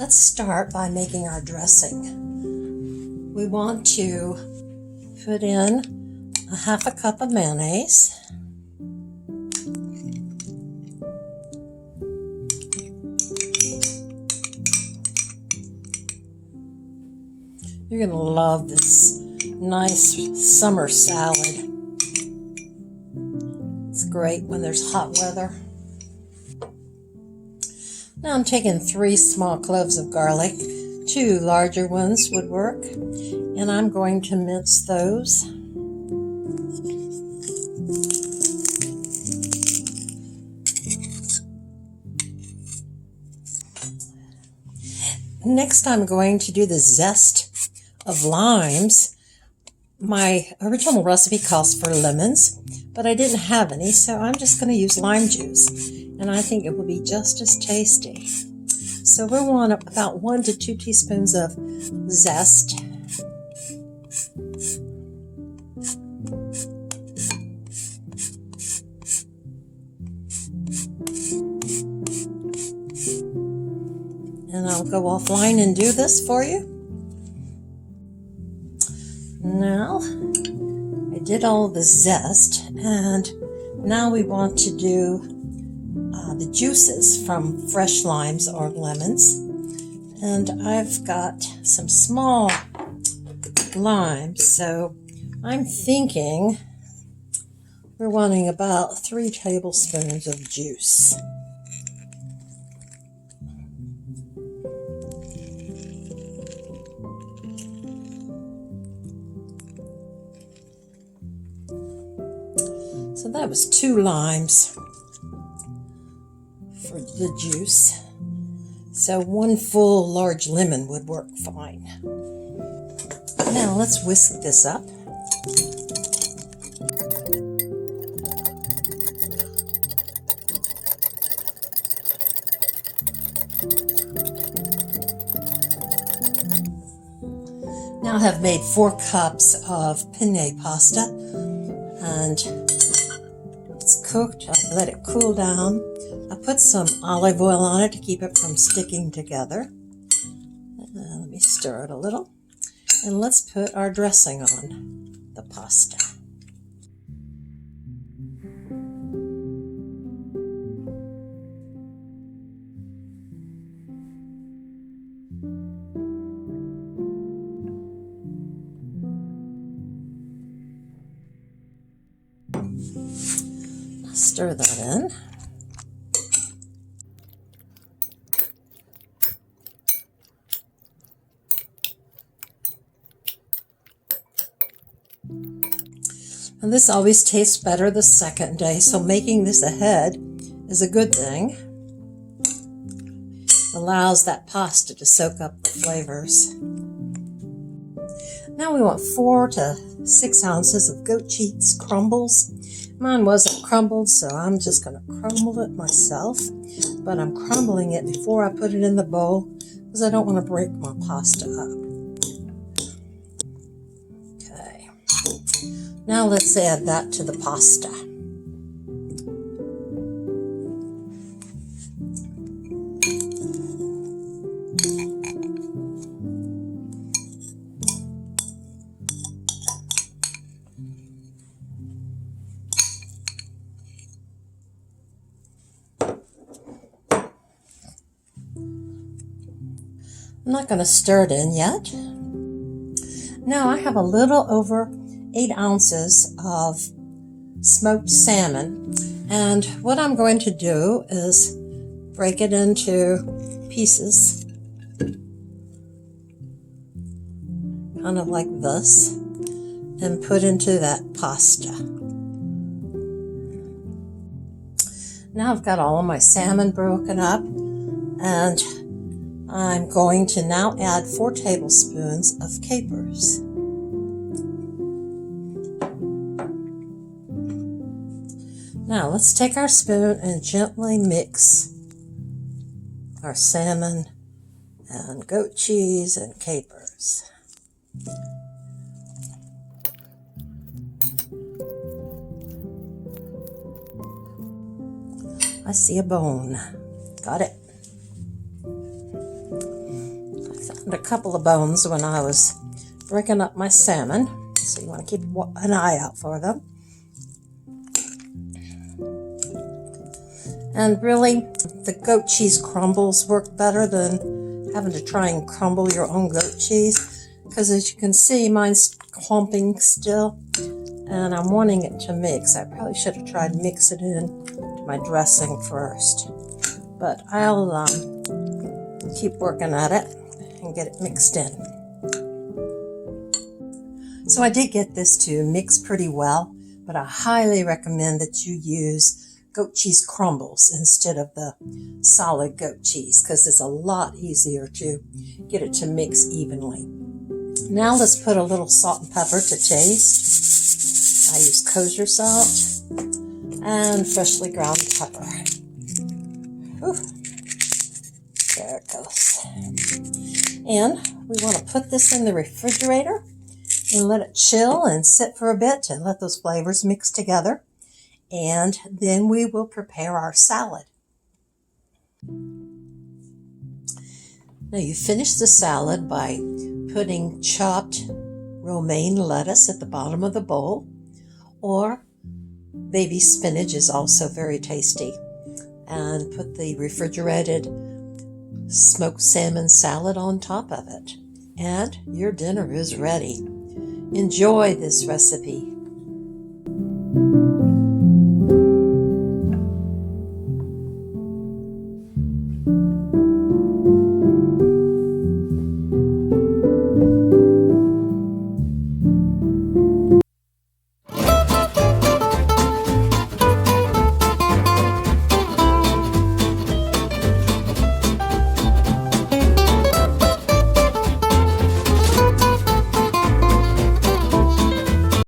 Let's start by making our dressing. We want to put in a half a cup of mayonnaise. You're going to love this nice summer salad. It's great when there's hot weather. Now I'm taking 3 small cloves of garlic. 2 larger ones would work. And I'm going to mince those. Next I'm going to do the zest of limes. My original recipe calls for lemons, but I didn't have any, so I'm just going to use lime juice. And I think it will be just as tasty. So we want about 1 to 2 teaspoons of zest. And I'll go offline and do this for you. Now, I did all the zest, and now we want to do the juices from fresh limes or lemons. And I've got some small limes, so I'm thinking we're wanting about 3 tablespoons of juice. So that was 2 limes for the juice. So 1 full large lemon would work fine. Now let's whisk this up. Now I have made 4 cups of penne pasta, and it's cooked. I've let it cool down. I put some olive oil on it to keep it from sticking together. Let me stir it a little. And let's put our dressing on the pasta. Stir that in. And this always tastes better the second day, so making this ahead is a good thing. It allows that pasta to soak up the flavors. Now we want 4 to 6 ounces of goat cheese crumbles. Mine wasn't crumbled, so I'm just going to crumble it myself. But I'm crumbling it before I put it in the bowl because I don't want to break my pasta up. Okay. Now let's add that to the pasta. I'm not going to stir it in yet. Now I have a little over 8 ounces of smoked salmon, and what I'm going to do is break it into pieces, kind of like this, and put into that pasta. Now I've got all of my salmon broken up, and I'm going to now add 4 tablespoons of capers. Now let's take our spoon and gently mix our salmon and goat cheese and capers. I see a bone. Got it. found a couple of bones when I was breaking up my salmon, so you want to keep an eye out for them. And really, the goat cheese crumbles work better than having to try and crumble your own goat cheese, because as you can see, mine's clumping still, and I'm wanting it to mix. I probably should have tried mix it in to my dressing first, but I'll keep working at it and get it mixed in. So I did get this to mix pretty well, but I highly recommend that you use goat cheese crumbles instead of the solid goat cheese, because it's a lot easier to get it to mix evenly. Now let's put a little salt and pepper to taste. I use kosher salt and freshly ground pepper. Ooh, there it goes. And we want to put this in the refrigerator and let it chill and sit for a bit and let those flavors mix together. And then we will prepare our salad. Now you finish the salad by putting chopped romaine lettuce at the bottom of the bowl, or baby spinach is also very tasty. And put the refrigerated smoked salmon salad on top of it. And your dinner is ready. Enjoy this recipe.